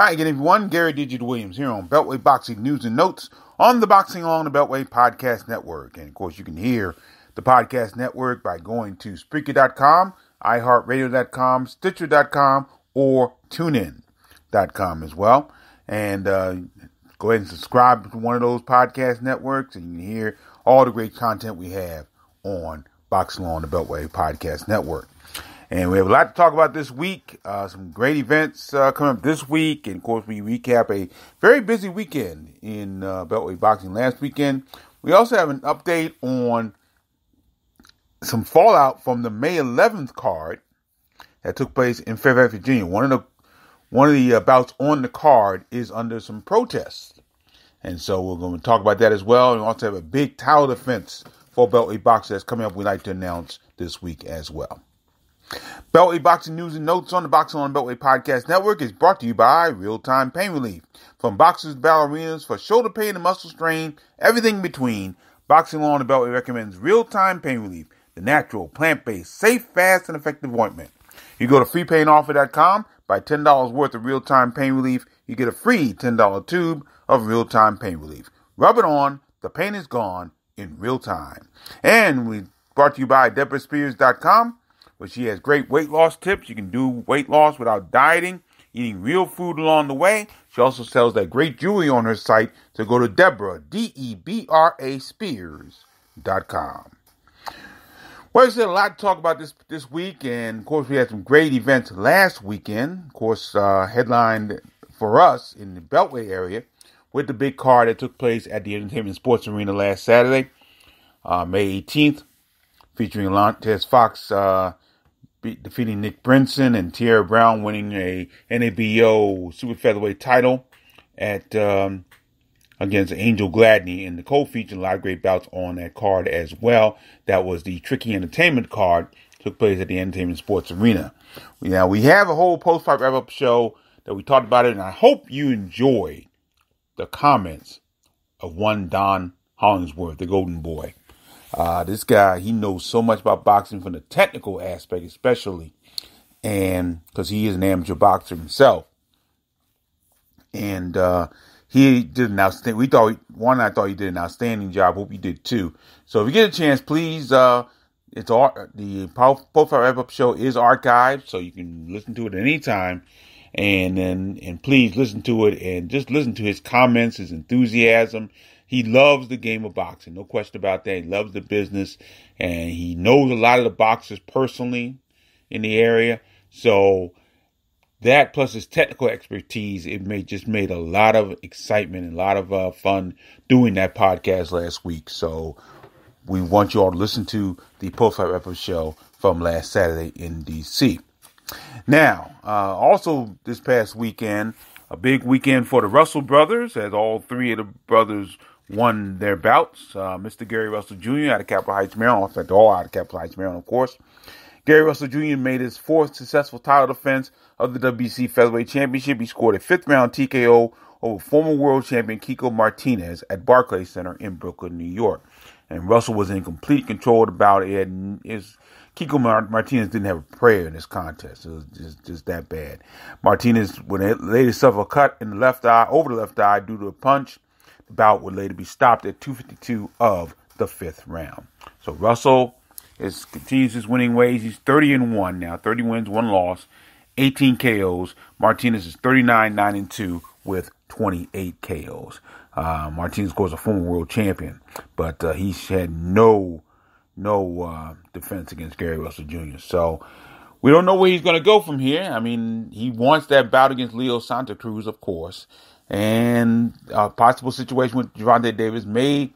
Hi again, everyone. Gary Digit Williams here on Beltway Boxing News and Notes on the Boxing Along the Beltway Podcast Network. And, of course, you can hear the podcast network by going to Spreaker.com, iHeartRadio.com, Stitcher.com, or TuneIn.com as well. And go ahead and subscribe to one of those podcast networks, and you can hear all the great content we have on Boxing Along the Beltway Podcast Network. And we have a lot to talk about this week. Some great events coming up this week. And, of course, we recap a very busy weekend in Beltway Boxing last weekend. We also have an update on some fallout from the May 11th card that took place in Fairfax, Virginia. One of the bouts on the card is under some protests. And so we're going to talk about that as well. And we also have a big title defense for Beltway Boxing that's coming up we'd like to announce this week as well. Beltway Boxing News and Notes on the Boxing on Beltway Podcast Network is brought to you by Real-Time Pain Relief. From boxers to ballerinas, for shoulder pain and muscle strain, everything in between, Boxing on the Beltway recommends Real-Time Pain Relief, the natural, plant-based, safe, fast, and effective ointment. You go to freepainoffer.com, buy $10 worth of Real-Time Pain Relief, you get a free $10 tube of Real-Time Pain Relief. Rub it on, the pain is gone in real time. And we brought to you by DeborahSpears.com. Where she has great weight loss tips. You can do weight loss without dieting, eating real food along the way. She also sells that great jewelry on her site. So go to Deborah, Debra Spears.com. Well, there's a lot to talk about this week. And, of course, we had some great events last weekend. Of course, headlined for us in the Beltway area with the big card that took place at the Entertainment Sports Arena last Saturday, May 18th, featuring Montez Fox defeating Nick Brinson and Tierra Brown winning a NABO super featherweight title at against Angel Gladney. And the co-featured a lot of great bouts on that card as well. That was the Tricky Entertainment card. Took place at the Entertainment Sports Arena. Now, we have a whole post-fight wrap-up show that we talked about it, and I hope you enjoy the comments of one Don Hollingsworth, the Golden Boy. This guy, he knows so much about boxing from the technical aspect, especially, and because he is an amateur boxer himself. And he did an outstanding. I thought he did an outstanding job. Hope you did too. So if you get a chance, please. The Post-Fight Wrap-Up Show is archived, so you can listen to it at any time. And please listen to it and just listen to his comments, his enthusiasm. He loves the game of boxing, no question about that. He loves the business, and he knows a lot of the boxers personally in the area. So that plus his technical expertise, just made a lot of excitement and a lot of fun doing that podcast last week. So we want you all to listen to the Post-Fight Wrap-Up Show from last Saturday in D.C. Now, also this past weekend, a big weekend for the Russell brothers, as all three of the brothers won their bouts. Mr. Gary Russell Jr. out of Capitol Heights, Maryland. In fact, all out of Capitol Heights, Maryland, of course. Gary Russell Jr. made his fourth successful title defense of the WBC Featherweight Championship. He scored a fifth-round TKO over former world champion Kiko Martinez at Barclays Center in Brooklyn, New York. And Russell was in complete control of the bout. Kiko Martinez didn't have a prayer in this contest. It was just that bad. Martinez would later suffer a cut in the left eye, over the left eye, due to a punch. The bout would later be stopped at 2:52 of the fifth round. So Russell continues his winning ways. He's 30-1 now, 30 wins, 1 loss, 18 KOs. Martinez is 39-9-2 with 28 KOs. Martinez, of course, a former world champion, but he's had no defense against Gary Russell Jr. So we don't know where he's going to go from here. I mean, he wants that bout against Leo Santa Cruz, of course. And a possible situation with Gervonta Davis may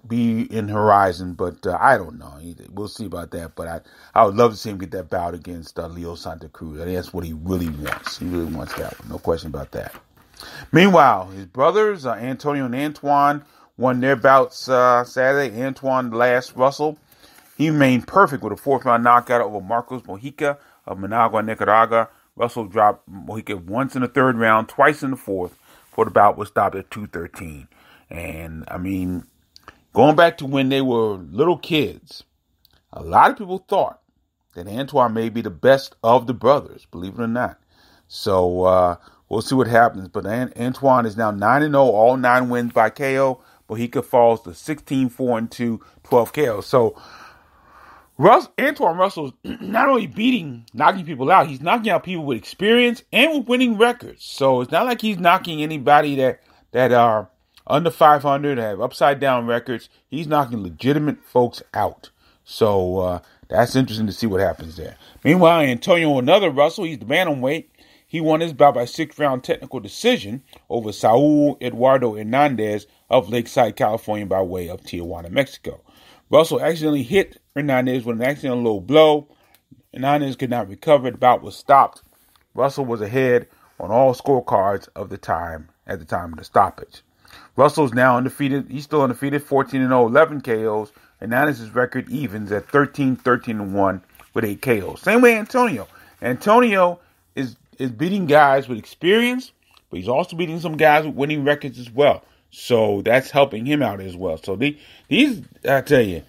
be in horizon, but I don't know. We'll see about that. But I would love to see him get that bout against Leo Santa Cruz. I think that's what he really wants. He really wants that one. No question about that. Meanwhile, his brothers, Antonio and Antoine, won their bouts Saturday. Antoine last Russell. He remained perfect with a fourth-round knockout over Marcos Mojica of Managua, Nicaragua. Russell dropped Mojica once in the third round, twice in the fourth, before the bout was stopped at 2:13. And, I mean, going back to when they were little kids, a lot of people thought that Antoine may be the best of the brothers, believe it or not. So we'll see what happens. But Antoine is now 9-0, all 9 wins by KO, but he could fall to 16-4-2, 12 KO. So Antoine Russell's not only knocking people out, he's knocking out people with experience and with winning records. So it's not like he's knocking anybody that are under 500, have upside down records. He's knocking legitimate folks out. So that's interesting to see what happens there. Meanwhile, Antonio, another Russell, he's the bantamweight. He won his bout by 6th-round technical decision over Saul Eduardo Hernandez of Lakeside, California, by way of Tijuana, Mexico. Russell accidentally hit Hernandez with an accidental low blow. Hernandez could not recover. The bout was stopped. Russell was ahead on all scorecards at the time of the stoppage. Russell's now undefeated. He's still undefeated, 14-0, 11 KOs. Hernandez's record evens at 13-1 with 8 KOs. Same way Antonio. Antonio is beating guys with experience, but he's also beating some guys with winning records as well. So that's helping him out as well. So these, I tell you,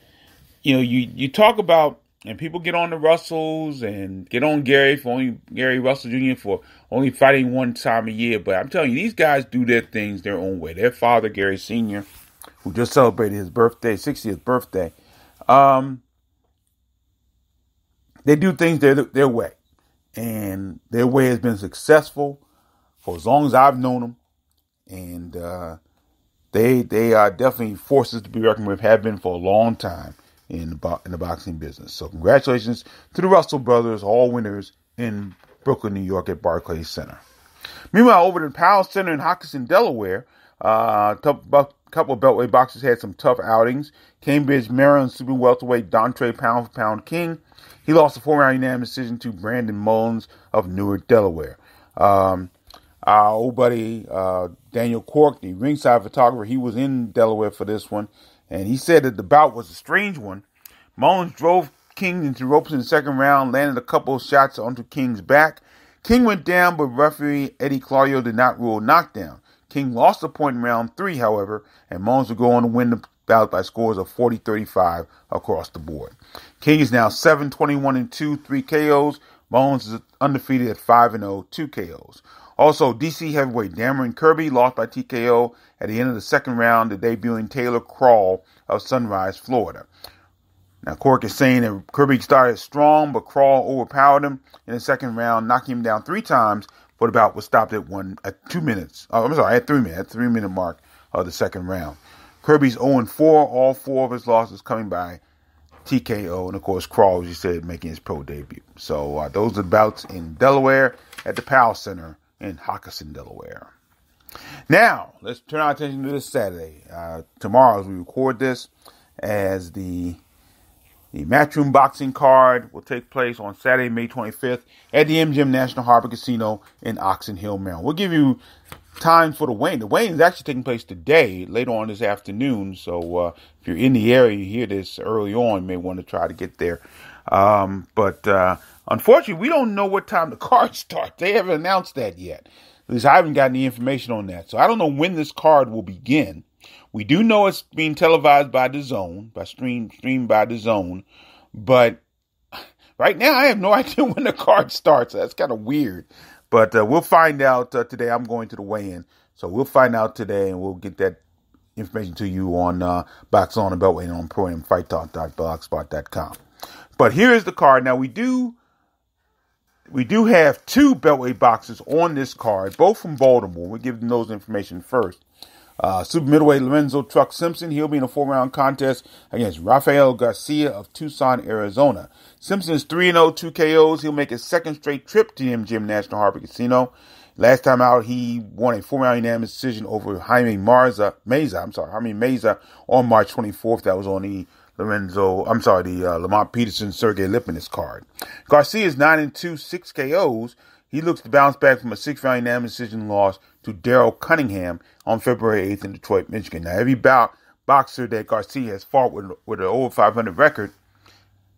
you talk about, and people get on the Russells and get on Gary Russell Jr. for only fighting one time a year. But I'm telling you, these guys do their things their own way. Their father, Gary Sr., who just celebrated his birthday, 60th birthday, they do things their way. And their way has been successful for as long as I've known them. And they are definitely forces to be reckoned with, have been for a long time in the boxing business. So congratulations to the Russell brothers, all winners in Brooklyn, New York at Barclays Center. Meanwhile, over at the Powell Center in Hockinson, Delaware, a couple of Beltway boxers had some tough outings. Cambridge, Maryland super welterweight Dontre pound for pound king. He lost a 4-round unanimous decision to Brandon Mullins of Newark, Delaware. Our old buddy Daniel Cork, the ringside photographer, he was in Delaware for this one, and he said that the bout was a strange one. Mullins drove King into ropes in the second round, landed a couple of shots onto King's back. King went down, but referee Eddie Claudio did not rule knockdown. King lost the point in round 3, however, and Mullins would go on to win the bout by scores of 40-35 across the board. King is now 7-21-2, 3 KOs. Mullins is undefeated at 5-0, 2 KOs. Also, DC heavyweight Dameron Kirby lost by TKO at the end of the second round to debuting Taylor Crawl of Sunrise, Florida. Now, Cork is saying that Kirby started strong, but Crawl overpowered him in the second round, knocking him down 3 times, but the bout was stopped at 3 minutes, at 3-minute mark of the second round. Kirby's 0-4, all 4 of his losses coming by TKO, and of course, Crawl, as you said, making his pro debut. So those are the bouts in Delaware at the Powell Center in Hockinson, Delaware. Now, let's turn our attention to this Saturday. Tomorrow, as we record this, as the Matchroom Boxing card will take place on Saturday, May 25th at the MGM National Harbor Casino in Oxon Hill, Maryland. We'll give you time for the weigh-in. The weigh-in is actually taking place today, later on this afternoon. So if you're in the area, you hear this early on, you may want to try to get there. But unfortunately, we don't know what time the card starts. They haven't announced that yet. At least I haven't gotten any information on that. So I don't know when this card will begin. We do know it's being televised by DAZN, streamed by DAZN. But right now, I have no idea when the card starts. That's kind of weird. But we'll find out today. I'm going to the weigh-in. So we'll find out today, and we'll get that information to you on Box On and Beltway and on ProAmFightTalk.blogspot.com. But here is the card. Now, we do have 2 Beltway boxers on this card, both from Baltimore. We'll give them those information first. Super middleweight Lorenzo Truck Simpson, he'll be in a 4-round contest against Rafael Garcia of Tucson, Arizona. Simpson is 3-0, 2 KOs. He'll make his second straight trip to the MGM National Harbor Casino. Last time out, he won a 4-round unanimous decision over Jaime Meza on March 24th. That was on the Lamont Peterson, Sergey Lipinets card. Garcia is 9-2, 6 KOs. He looks to bounce back from a 6-round unanimous decision loss to Daryl Cunningham on February 8th in Detroit, Michigan. Now, every boxer that Garcia has fought with an over 500 record,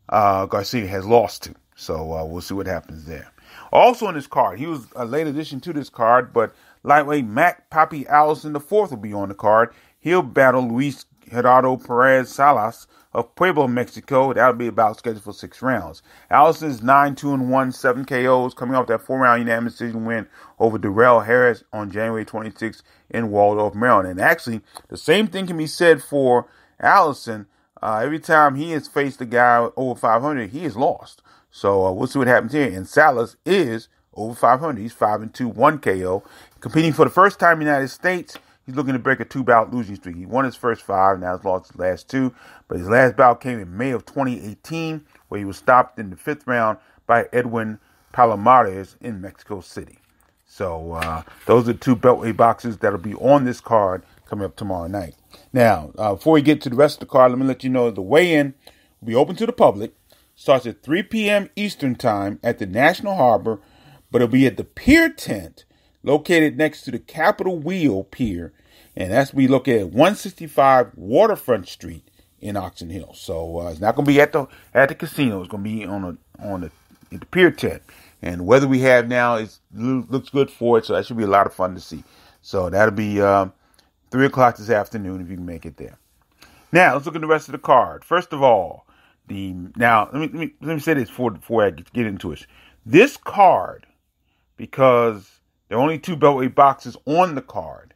Garcia has lost to. So we'll see what happens there. Also on this card, he was a late addition to this card, but lightweight Mac Papi Allison IV will be on the card. He'll battle Luis Gerardo Perez Salas of Puebla, Mexico. That'll be about scheduled for 6 rounds. Allison's 9-2-1, 7 KOs, coming off that 4-round unanimous decision win over Darrell Harris on January 26th in Waldorf, Maryland. And actually, the same thing can be said for Allison. Every time he has faced a guy over 500, he has lost. So we'll see what happens here. And Salas is over 500. He's 5-2, 1 KO. Competing for the first time in the United States, he's looking to break a 2-bout losing streak. He won his first 5, now he's lost his last 2. But his last bout came in May of 2018, where he was stopped in the 5th round by Edwin Palomares in Mexico City. So those are 2 Beltway boxers that'll be on this card coming up tomorrow night. Now, before we get to the rest of the card, let me let you know the weigh-in will be open to the public. Starts at 3 p.m. Eastern Time at the National Harbor, but it'll be at the Pier Tent, located next to the Capitol Wheel Pier, and that's we look at 165 Waterfront Street in Oxon Hill. So it's not going to be at the casino. It's going to be at the Pier Tent, and the weather we have now looks good for it, so that should be a lot of fun to see. So that'll be 3 o'clock this afternoon if you can make it there. Now let's look at the rest of the card. First of all, let me say this before I get into it. This card, because there are only 2 Beltway boxers on the card,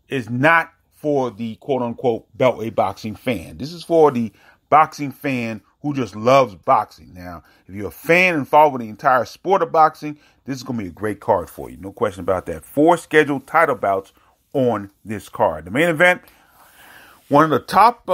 is not for the quote-unquote Beltway boxing fan. This is for the boxing fan who just loves boxing. Now, if you're a fan and follow the entire sport of boxing, this is going to be a great card for you. No question about that. 4 scheduled title bouts on this card. The main event, one of the top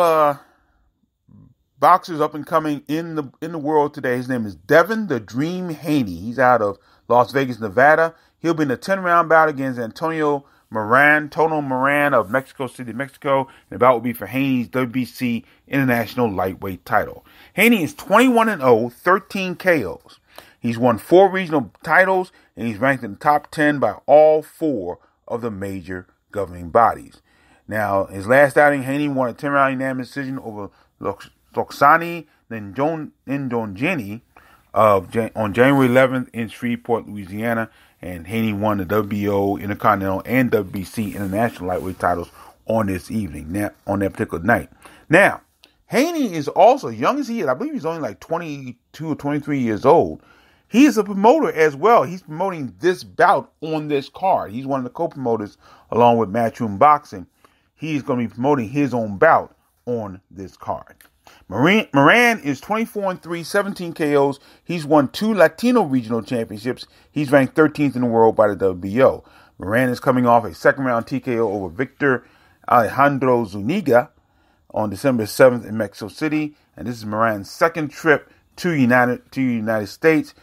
boxers up and coming in the world today. His name is Devin the Dream Haney. He's out of Las Vegas, Nevada. He'll be in a 10-round bout against Tono Moran of Mexico City, Mexico. And the bout will be for Haney's WBC International Lightweight title. Haney is 21-0, 13 KOs. He's won 4 regional titles, and he's ranked in the top 10 by all 4 of the major governing bodies. Now, his last outing, Haney won a 10-round unanimous decision over Oxon Hill on January 11th in Shreveport, Louisiana, and Haney won the WBO Intercontinental and WBC International Lightweight titles on this evening, on that particular night. Now, Haney is also, young as he is, I believe he's only like 22 or 23 years old. He is a promoter as well. He's promoting this bout on this card. He's one of the co-promoters along with Matchroom Boxing. He's going to be promoting his own bout on this card. Moran is 24-3, 17 KOs. He's won 2 Latino regional championships. He's ranked 13th in the world by the WBO. Moran is coming off a 2nd-round TKO over Victor Alejandro Zuniga on December 7th in Mexico City. And this is Moran's 2nd trip to United States.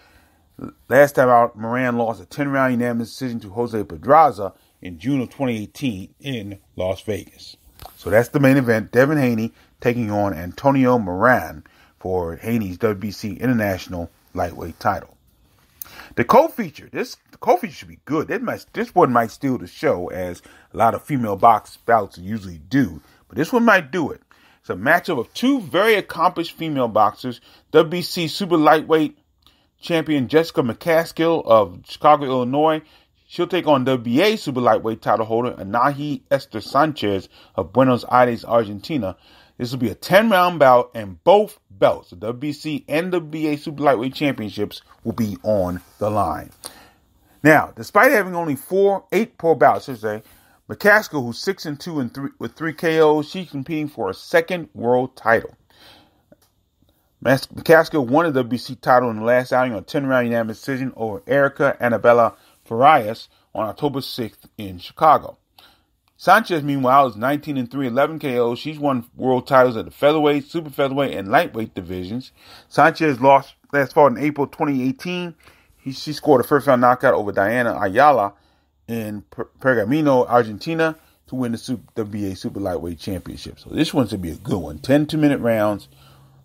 Last time out, Moran lost a 10-round unanimous decision to Jose Pedraza in June of 2018 in Las Vegas. So that's the main event. Devin Haney taking on Antonio Moran for Haney's WBC International Lightweight title. The co-feature should be good. This one might steal the show, as a lot of female box bouts usually do. But this one might do it. It's a matchup of 2 very accomplished female boxers. WBC Super Lightweight champion Jessica McCaskill of Chicago, Illinois. She'll take on WBA Super Lightweight title holder Anahi Esther Sanchez of Buenos Aires, Argentina. This will be a 10-round bout, and both belts, the WBC and WBA Super Lightweight Championships, will be on the line. Now, despite having only 8 pro bouts, McCaskill, who's 6-2 with 3 KOs, she's competing for a 2nd world title. McCaskill won the WBC title in the last outing on a 10-round unanimous decision over Erica Annabella Farias on October 6th in Chicago. Sanchez, meanwhile, is 19-3, 11 KOs. She's won world titles at the featherweight, super featherweight, and lightweight divisions. Sanchez last fought in April 2018. She scored a first-round knockout over Diana Ayala in Pergamino, Argentina, to win the WBA Super Lightweight Championship. So this one's going to be a good one. 10 2-minute rounds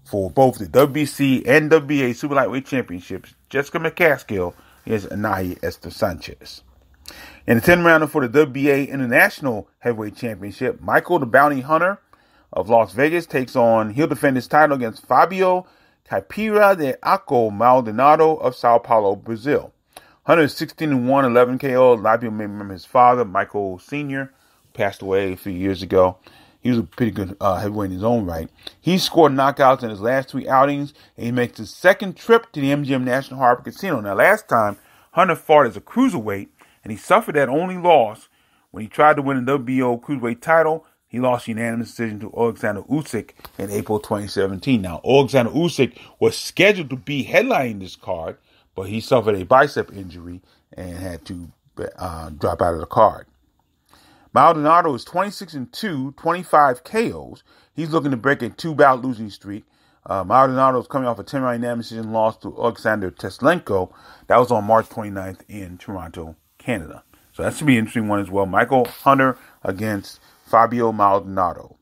for both the WBC and WBA Super Lightweight Championships. Jessica McCaskill is Anahi Esther Sanchez. In the 10-rounder for the WBA International Heavyweight Championship, Michael the Bounty Hunter of Las Vegas he'll defend his title against Fabio Caipira de Aco Maldonado of Sao Paulo, Brazil. Hunter is 16-1, 11 KO. A lot of people may remember his father, Michael Sr., passed away a few years ago. He was a pretty good heavyweight in his own right. He scored knockouts in his last 3 outings, and he makes his second trip to the MGM National Harbor Casino. Now, last time, Hunter fought as a cruiserweight, and he suffered that only loss when he tried to win the WBO cruiserweight title. He lost unanimous decision to Alexander Usyk in April 2017. Now, Alexander Usyk was scheduled to be headlining this card, but he suffered a bicep injury and had to drop out of the card. Maldonado is 26-2, 25 KOs. He's looking to break a 2-bout losing streak. Maldonado is coming off a 10-round unanimous decision loss to Alexander Teslenko. That was on March 29th in Toronto, Canada. So that should be an interesting one as well. Michael Hunter against Fabio Maldonado.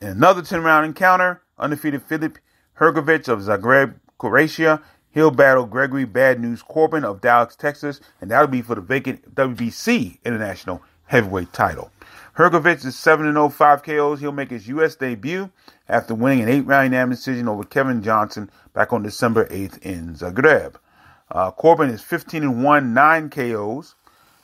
In another 10-round encounter, undefeated Filip Hrgović of Zagreb, Croatia. He'll battle Gregory Bad News Corbin of Dallas, Texas, and that'll be for the vacant WBC International Heavyweight title. Hrgović is 7-0, 5 KOs. He'll make his U.S. debut after winning an 8-round unanimous decision over Kevin Johnson back on December 8th in Zagreb. Corbin is 15-1, 9 KOs.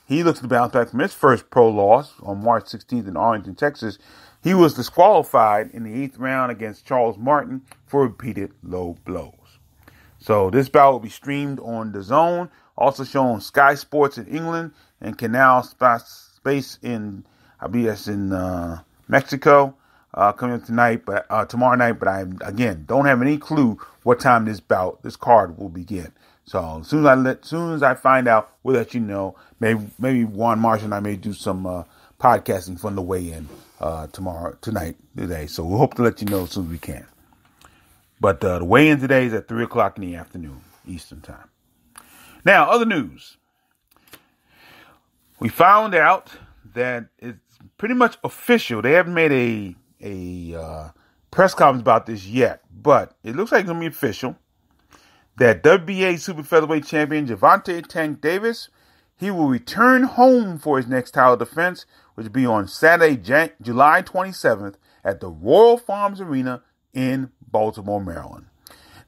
He looks to bounce back from his first pro loss on March 16th in Arlington, Texas. He was disqualified in the 8th round against Charles Martin for repeated low blows. So this bout will be streamed on DAZN, also shown on Sky Sports in England and Canal Space in, I believe that's in Mexico, coming up tomorrow night. But I, again, don't have any clue what time this card will begin. So as soon as I find out, we'll let you know. Maybe Juan Marshall and I may do some podcasting from the weigh-in today. So we'll hope to let you know as soon as we can. But the weigh-in today is at 3 o'clock in the afternoon, Eastern Time. Now, other news. We found out that it's pretty much official. They haven't made a press conference about this yet, but it looks like it's going to be official that WBA Super Featherweight Champion Gervonta Davis, he will return home for his next title defense, which will be on Saturday, July 27th at the Royal Farms Arena in Baltimore, Maryland.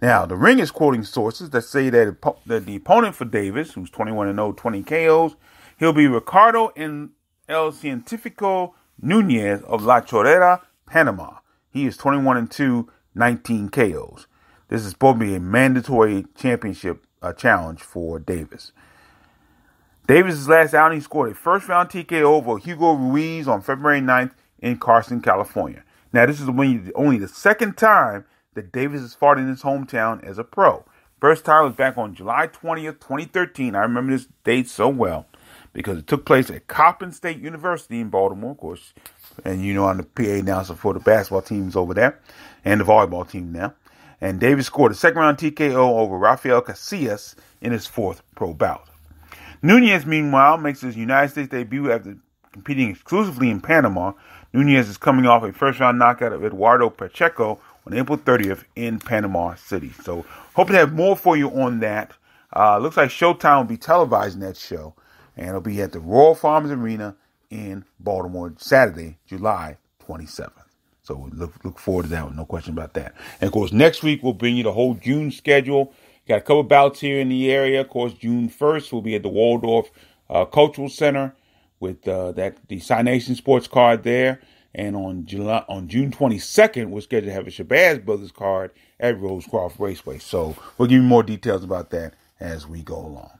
Now, the ring is quoting sources that say that the opponent for Davis, who's 21-0, 20 KOs, he'll be Ricardo El Cientifico Nunez of La Chorrera, Panama. He is 21-2, 19 KOs. This is supposed to be a mandatory championship challenge for Davis. Davis' last outing, he scored a first-round TKO over Hugo Ruiz on February 9th in Carson, California. Now, this is only the second time that Davis has fought in his hometown as a pro. First time was back on July 20th, 2013. I remember this date so well because it took place at Coppin State University in Baltimore, of course. And you know I'm the PA announcer for the basketball teams over there and the volleyball team now. And Davis scored a second-round TKO over Rafael Casillas in his 4th pro bout. Nunez, meanwhile, makes his United States debut after competing exclusively in Panama. Nunez is coming off a first-round knockout of Eduardo Pacheco on April 30th in Panama City. So, hope to have more for you on that. Looks like Showtime will be televising that show, and it'll be at the Royal Farms Arena in Baltimore, Saturday, July 27th. So, look forward to that one. No question about that. And, of course, next week we'll bring you the whole June schedule. Got a couple bouts here in the area. Of course, June 1st we'll be at the Waldorf Cultural Center with the Sci Nation Sports card there. And on June 22nd, we're scheduled to have a Shabazz Brothers card at Rosecroft Raceway. So we'll give you more details about that as we go along.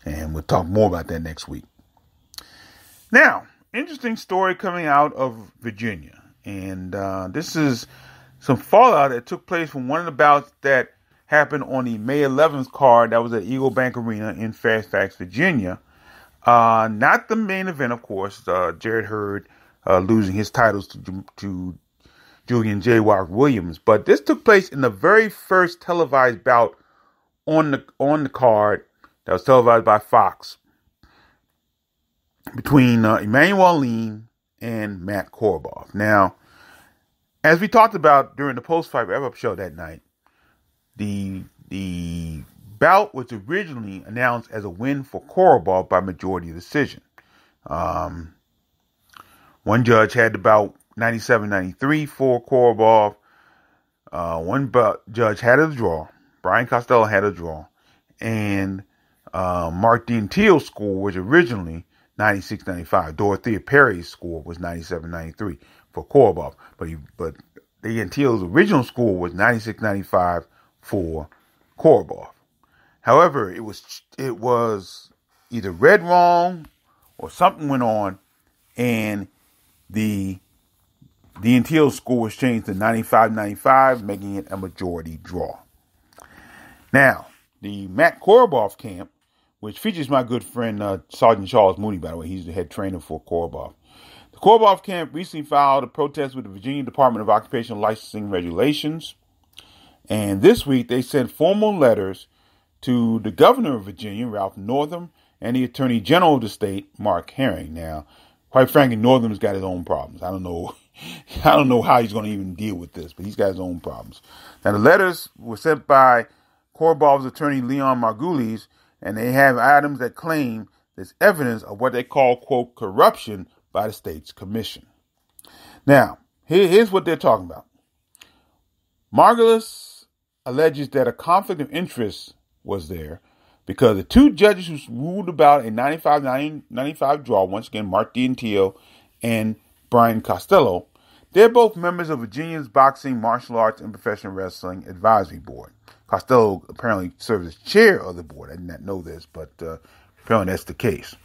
And we'll talk more about that next week. Now, interesting story coming out of Virginia. And this is some fallout that took place from one of the bouts that happened on the May 11th card that was at Eagle Bank Arena in Fairfax, Virginia. Not the main event, of course. Jarrett Hurd losing his titles to Julian J. Rock Williams. But this took place in the very first televised bout on the card that was televised by Fox between Emmanuel Lean and Matt Korobov. Now, as we talked about during the post-fight wrap-up show that night, the bout was originally announced as a win for Korobov by majority decision. One judge had the bout 97-93 for Korobov. One judge had a draw. Brian Costello had a draw. And Mark Dean Teal's score was originally 96-95. Dorothea Perry's score was 97-93 for Korobov. But Antillo's original score was 96-95 for Korobov. However, it was either read wrong or something went on, and the Antillo score was changed to 95-95, making it a majority draw. Now, the Matt Korobov camp, which features my good friend Sergeant Charles Mooney, by the way. He's the head trainer for Korobov. The Korobov camp recently filed a protest with the Virginia Department of Occupational Licensing Regulations. And this week, they sent formal letters to the governor of Virginia, Ralph Northam, and the attorney general of the state, Mark Herring. Now, quite frankly, Northam's got his own problems. I don't know how he's going to even deal with this, but he's got his own problems. Now, the letters were sent by Korobov's attorney, Leon Margulies, and they have items that claim there's evidence of what they call, quote, corruption by the state's commission. Now, here's what they're talking about. Margulies alleges that a conflict of interest was there because the two judges who ruled about a 95 draw, once again, Mark D'Antillo and Brian Costello, they're both members of Virginia's Boxing, Martial Arts, and Professional Wrestling Advisory Board. Costello apparently serves as chair of the board. I did not know this, but apparently that's the case.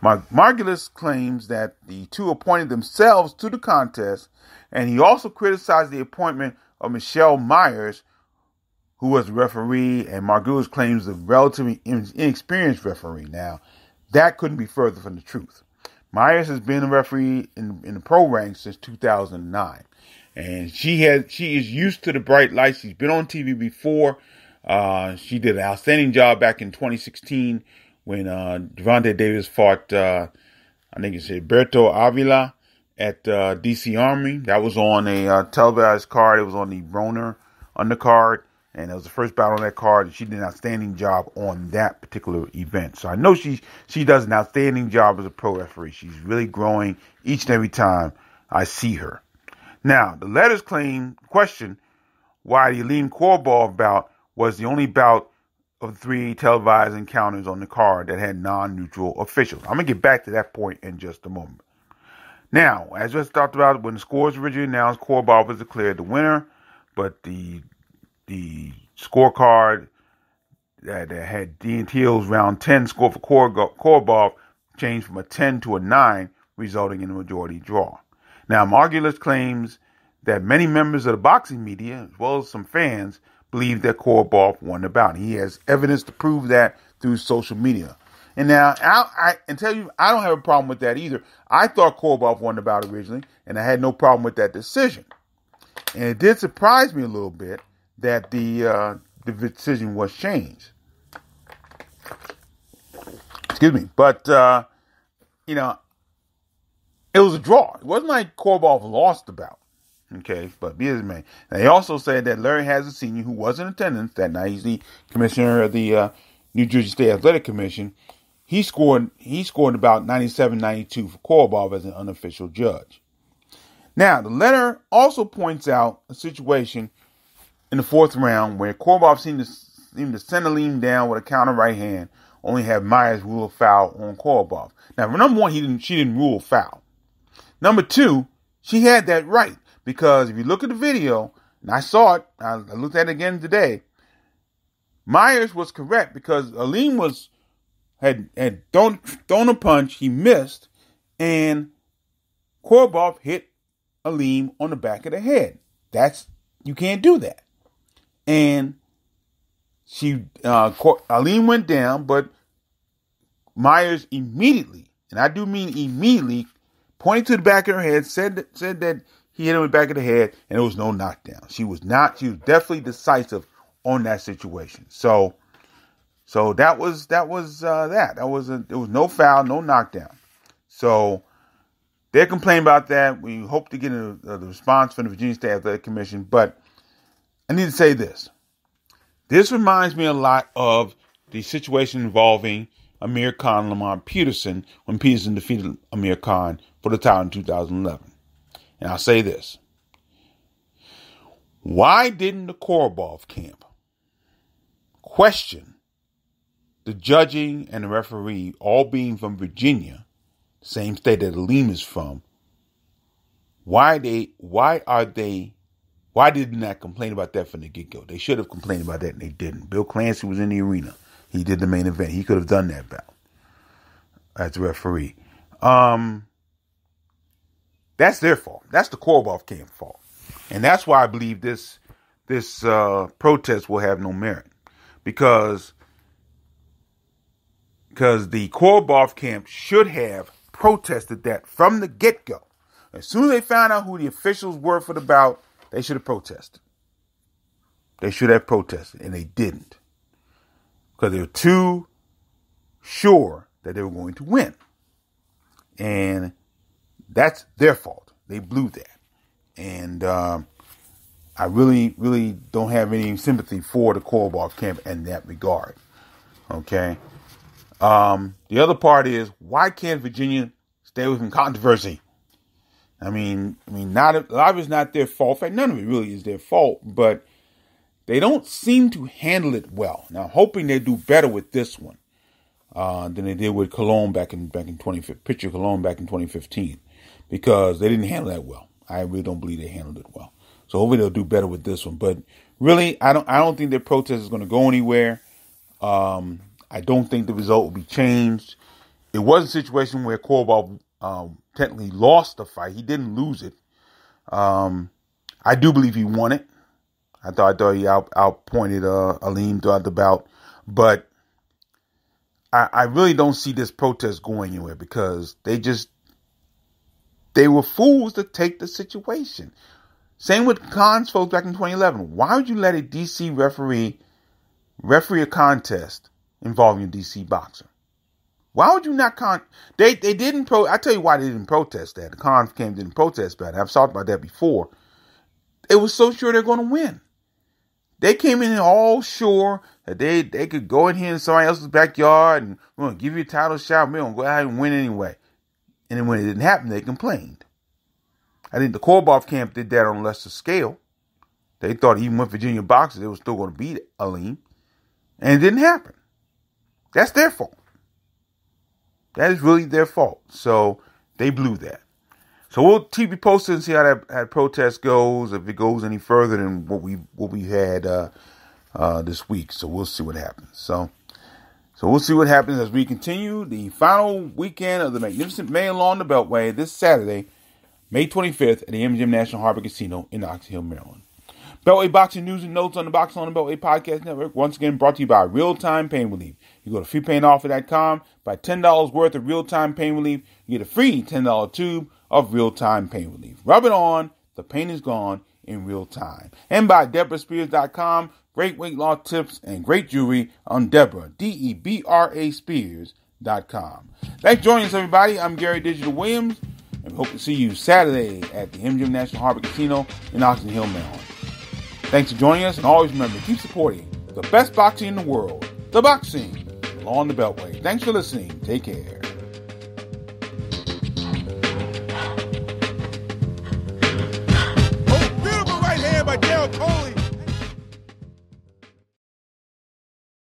Margulies claims that the two appointed themselves to the contest, and he also criticized the appointment of Michelle Myers, who was the referee, and Margulies claims a relatively inexperienced referee. Now, that couldn't be further from the truth. Myers has been a referee in the pro ranks since 2009. And she is used to the bright lights. She's been on TV before. She did an outstanding job back in 2016 when Gervonta Davis fought, I think it's Alberto Avila at DC Army. That was on a televised card. It was on the Broner undercard. And it was the first bout on that card. And she did an outstanding job on that particular event. So I know she does an outstanding job as a pro referee. She's really growing each and every time I see her. Now, the letters question why the Aleem Korobov bout was the only bout of the three televised encounters on the card that had non-neutral officials. I'm going to get back to that point in just a moment. Now, as I talked about, when the scores originally announced, Korobov was declared the winner, but the scorecard that had D'Antillo's round 10 score for Korobov changed from a 10 to a 9, resulting in a majority draw. Now, Margulies claims that many members of the boxing media, as well as some fans, believe that Korobov won the bout. He has evidence to prove that through social media. And now, I tell you, I don't have a problem with that either. I thought Korobov won the bout originally, and I had no problem with that decision. And it did surprise me a little bit that the decision was changed. Excuse me. But, it was a draw. It wasn't like Korobov lost the bout. Okay, but here's the man. Now, they also said that Larry Hazard Sr., who was in attendance that night, he's the commissioner of the New Jersey State Athletic Commission, he scored about 97-92 for Korobov as an unofficial judge. Now, the letter also points out a situation in the fourth round where Korobov seemed to send Aleem down with a counter right hand, only have Myers rule a foul on Korobov. Now, number one, she didn't rule a foul. Number two, she had that right, because if you look at the video, and I saw it, I looked at it again today, Myers was correct because Aleem had thrown a punch, he missed, and Korobov hit Aleem on the back of the head. You can't do that. And Aleem went down, but Myers immediately, and I do mean immediately, pointed to the back of her head, said that he hit him in the back of the head, and there was no knockdown. She was definitely decisive on that situation. So that was that. There was no foul, no knockdown. So they're complaining about that. We hope to get a response from the Virginia State Athletic Commission, but I need to say this. This reminds me a lot of the situation involving Amir Khan, Lamont Peterson, when Peterson defeated Amir Khan for the title in 2011. And I'll say this. Why didn't the Korobov camp question the judging and the referee, all being from Virginia, same state that Aleem is from, why didn't that complain about that from the get-go? They should have complained about that, and they didn't. Bill Clancy was in the arena. He did the main event. He could have done that bout as a referee. That's their fault. That's the Korobov camp fault. And that's why I believe this protest will have no merit. Because the Korobov camp should have protested that from the get-go. As soon as they found out who the officials were for the bout, they should have protested. They should have protested, and they didn't. Because they were too sure that they were going to win. And that's their fault. They blew that. And I really, really don't have any sympathy for the Korobov camp in that regard. Okay? The other part is, why can't Virginia stay away from controversy? I mean, a lot of it's not their fault. In fact, none of it really is their fault, but they don't seem to handle it well. Now, I'm hoping they do better with this one than they did with Cologne back in 2015, because they didn't handle that well. I really don't believe they handled it well. So hopefully they'll do better with this one. But really, I don't think their protest is going to go anywhere. I don't think the result will be changed. It was a situation where Korobov technically lost the fight. He didn't lose it. I do believe he won it. I thought he outpointed Aleem throughout the bout. But I really don't see this protest going anywhere, because they were fools to take the situation. Same with Khan's folks back in 2011. Why would you let a DC referee a contest involving a DC boxer? Why would you not They didn't I tell you why they didn't protest that. The Khan camp didn't protest that. I've talked about that before. It was so sure they're going to win. They came in all sure that they could go in here in somebody else's backyard and we're going to give you a title shot. We're going to go ahead and win anyway. And then when it didn't happen, they complained. I think the Korobov camp did that on a lesser scale. They thought even with Virginia boxers, they were still going to beat Aleem. And it didn't happen. That's their fault. That is really their fault. So they blew that. So we'll keep you posted and see how that protest goes, if it goes any further than what we had this week. So we'll see what happens. So we'll see what happens as we continue the final weekend of the Magnificent Mail on the Beltway this Saturday, May 25th at the MGM National Harbor Casino in Oxon Hill, Maryland. Beltway Boxing news and notes on the Boxing on the Beltway Podcast Network. Once again, brought to you by Real Time Pain Relief. You go to freepainoffer.com, buy $10 worth of Real Time Pain Relief. You get a free $10 tube of Real Time Pain Relief. Rub it on. The pain is gone in real time. And by DeborahSpears.com. Great weight loss tips and great jewelry on Deborah, Debra Spears.com. Thanks for joining us, everybody. I'm Gary Digital Williams, and we hope to see you Saturday at the MGM National Harbor Casino in Oxon Hill, Maryland. Thanks for joining us, and always remember, keep supporting the best boxing in the world, the boxing on the Beltway. Thanks for listening. Take care.